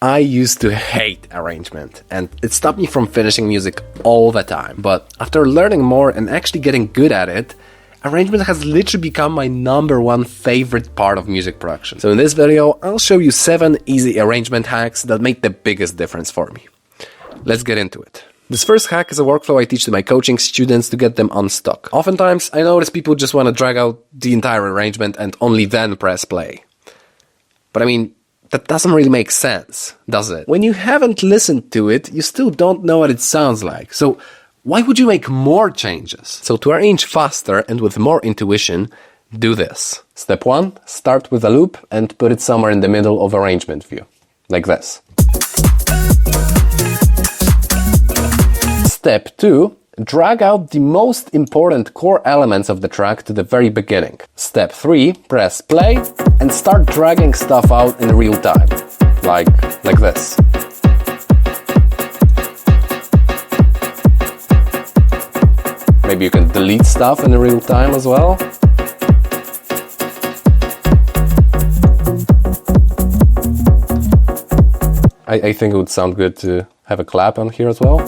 I used to hate arrangement, and it stopped me from finishing music all the time. But after learning more and actually getting good at it, arrangement has literally become my #1 favorite part of music production. So in this video, I'll show you 7 easy arrangement hacks that make the biggest difference for me. Let's get into it. This first hack is a workflow I teach to my coaching students to get them unstuck. Oftentimes, I notice people just want to drag out the entire arrangement and only then press play. But I mean, that doesn't really make sense, does it? When you haven't listened to it, you still don't know what it sounds like. So why would you make more changes? So to arrange faster and with more intuition, do this. Step 1, start with a loop and put it somewhere in the middle of arrangement view, like this. Step 2, drag out the most important core elements of the track to the very beginning. Step 3, press play and start dragging stuff out in real time, like this. Maybe you can delete stuff in real time as well. I think it would sound good to have a clap on here as well.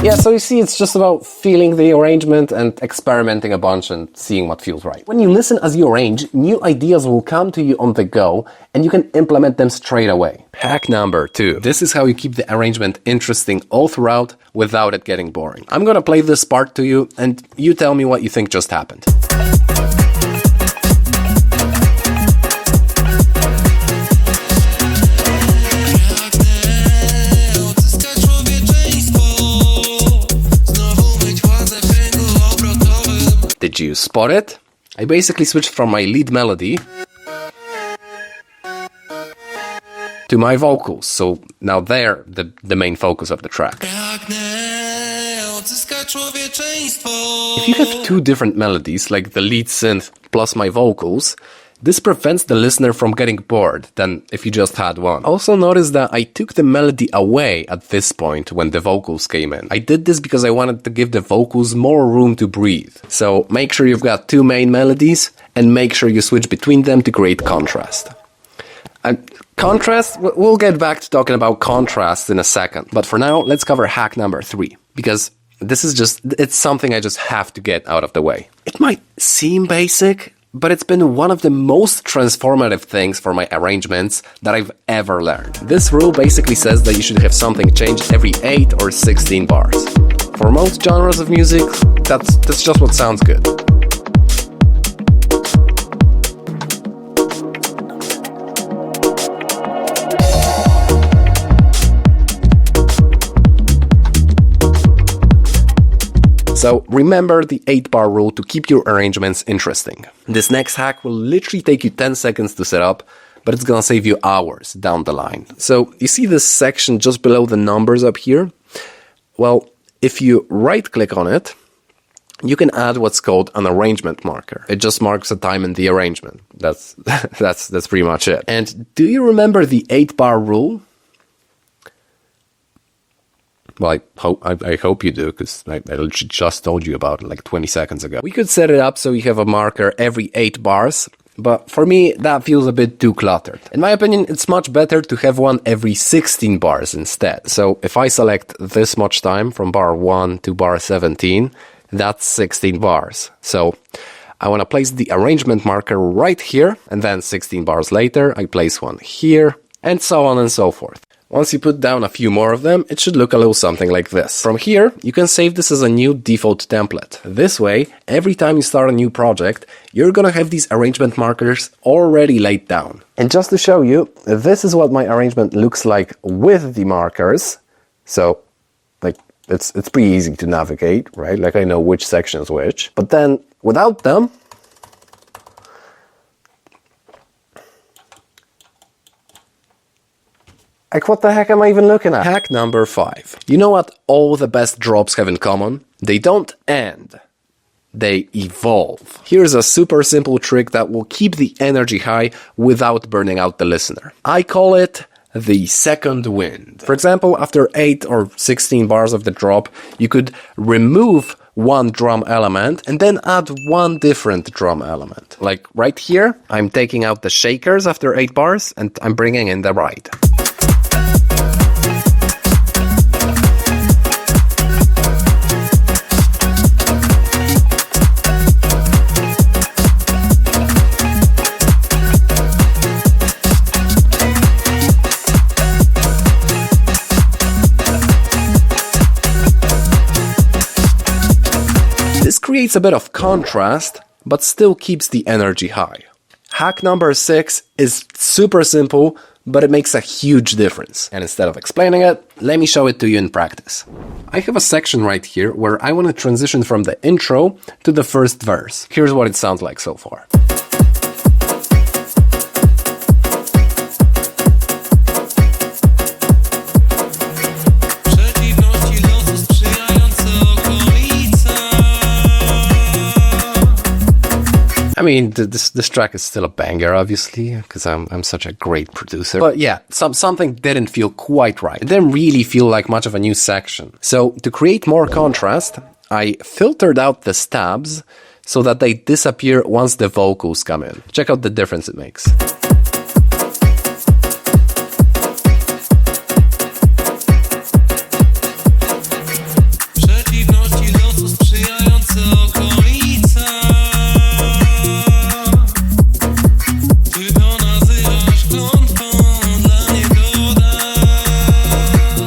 Yeah, so you see, it's just about feeling the arrangement and experimenting a bunch and seeing what feels right. When you listen as you arrange, new ideas will come to you on the go and you can implement them straight away. Hack number 2. This is how you keep the arrangement interesting all throughout without it getting boring. I'm gonna play this part to you and you tell me what you think just happened. Did you spot it? I basically switched from my lead melody to my vocals, so now they're the main focus of the track. If you have 2 different melodies, like the lead synth plus my vocals, this prevents the listener from getting bored than if you just had one. Also notice that I took the melody away at this point when the vocals came in. I did this because I wanted to give the vocals more room to breathe. So make sure you've got 2 main melodies and make sure you switch between them to create contrast. And contrast, we'll get back to talking about contrast in a second. But for now, let's cover hack number 3, because this is it's something I just have to get out of the way. It might seem basic, but it's been one of the most transformative things for my arrangements that I've ever learned. This rule basically says that you should have something changed every 8 or 16 bars. For most genres of music, that's just what sounds good. So remember the 8-bar rule to keep your arrangements interesting. This next hack will literally take you 10 seconds to set up, but it's gonna save you hours down the line. So you see this section just below the numbers up here? Well, if you right-click on it, you can add what's called an arrangement marker. It just marks a time in the arrangement. That's pretty much it. And do you remember the 8-bar rule? Well, I hope you do, because I literally just told you about it like 20 seconds ago. We could set it up so you have a marker every 8 bars, but for me, that feels a bit too cluttered. In my opinion, it's much better to have one every 16 bars instead. So if I select this much time from bar 1 to bar 17, that's 16 bars. So I want to place the arrangement marker right here, and then 16 bars later, I place one here, and so on and so forth. Once you put down a few more of them, it should look a little something like this. From here, you can save this as a new default template. This way, every time you start a new project, you're gonna have these arrangement markers already laid down. And just to show you, this is what my arrangement looks like with the markers. So, like, it's pretty easy to navigate, right? Like, I know which section is which. But then, without them, like, what the heck am I even looking at? Hack number 5. You know what all the best drops have in common? They don't end. They evolve. Here's a super simple trick that will keep the energy high without burning out the listener. I call it the second wind. For example, after 8 or 16 bars of the drop, you could remove one drum element and then add one different drum element. Like right here, I'm taking out the shakers after 8 bars and I'm bringing in the ride. This creates a bit of contrast, but still keeps the energy high. Hack number 6 is super simple, but it makes a huge difference. And instead of explaining it, let me show it to you in practice. I have a section right here where I want to transition from the intro to the first verse. Here's what it sounds like so far. I mean, this track is still a banger, obviously, because I'm such a great producer. But yeah, something didn't feel quite right. It didn't really feel like much of a new section. So to create more contrast, I filtered out the stabs so that they disappear once the vocals come in. Check out the difference it makes.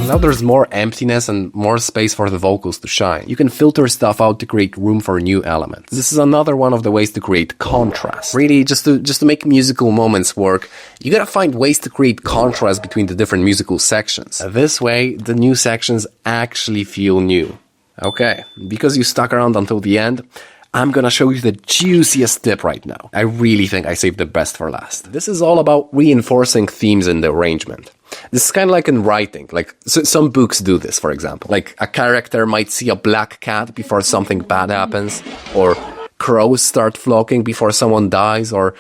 Now there's more emptiness and more space for the vocals to shine. You can filter stuff out to create room for new elements. This is another one of the ways to create contrast. Really, just to make musical moments work, you gotta find ways to create contrast between the different musical sections. This way, the new sections actually feel new. Okay, because you stuck around until the end, I'm gonna show you the juiciest tip right now. I really think I saved the best for last. This is all about reinforcing themes in the arrangement. This is kind of like in writing. Like some books do this, for example. Like a character might see a black cat before something bad happens, or crows start flocking before someone dies, or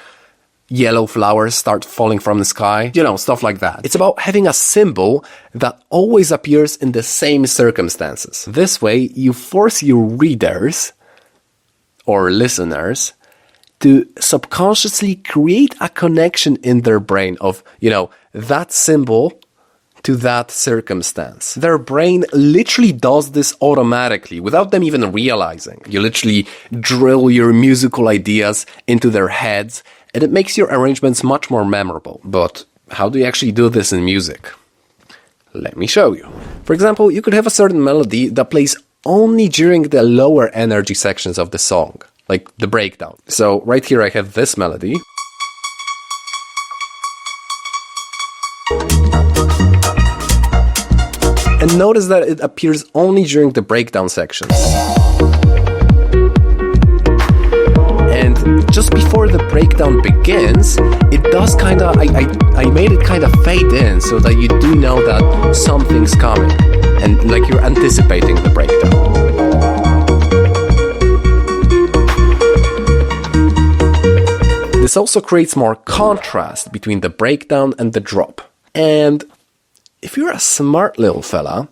yellow flowers start falling from the sky. You know, stuff like that. It's about having a symbol that always appears in the same circumstances. This way, you force your readers or listeners to subconsciously create a connection in their brain of, that symbol to that circumstance. Their brain literally does this automatically without them even realizing. You literally drill your musical ideas into their heads and it makes your arrangements much more memorable. But how do you actually do this in music? Let me show you. For example, you could have a certain melody that plays only during the lower energy sections of the song, like the breakdown. So right here I have this melody. And notice that it appears only during the breakdown sections. And just before the breakdown begins, it does kind of, I made it kind of fade in so that you do know that something's coming. And like you're anticipating the breakdown. This also creates more contrast between the breakdown and the drop. And if you're a smart little fella,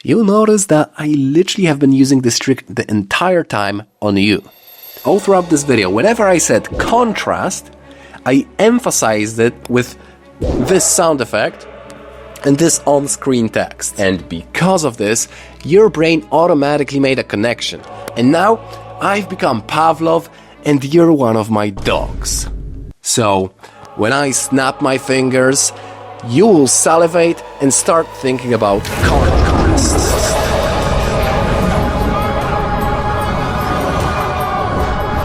you'll notice that I literally have been using this trick the entire time on you. All throughout this video, whenever I said contrast, I emphasized it with this sound effect and this on-screen text. And because of this, your brain automatically made a connection. And now, I've become Pavlov and you're one of my dogs. So, when I snap my fingers, you will salivate and start thinking about contrasts.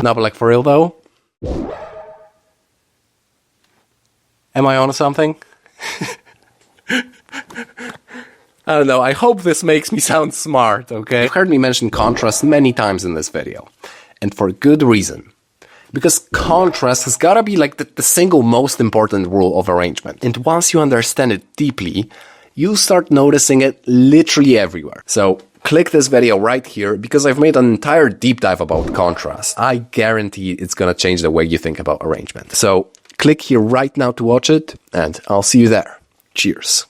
No, but like for real though? Am I onto something? I don't know, I hope this makes me sound smart, okay? You've heard me mention contrast many times in this video. And for good reason. Because contrast has gotta be like the single most important rule of arrangement. And once you understand it deeply, you'll start noticing it literally everywhere. So click this video right here because I've made an entire deep dive about contrast. I guarantee it's gonna change the way you think about arrangement. So click here right now to watch it, and I'll see you there. Cheers.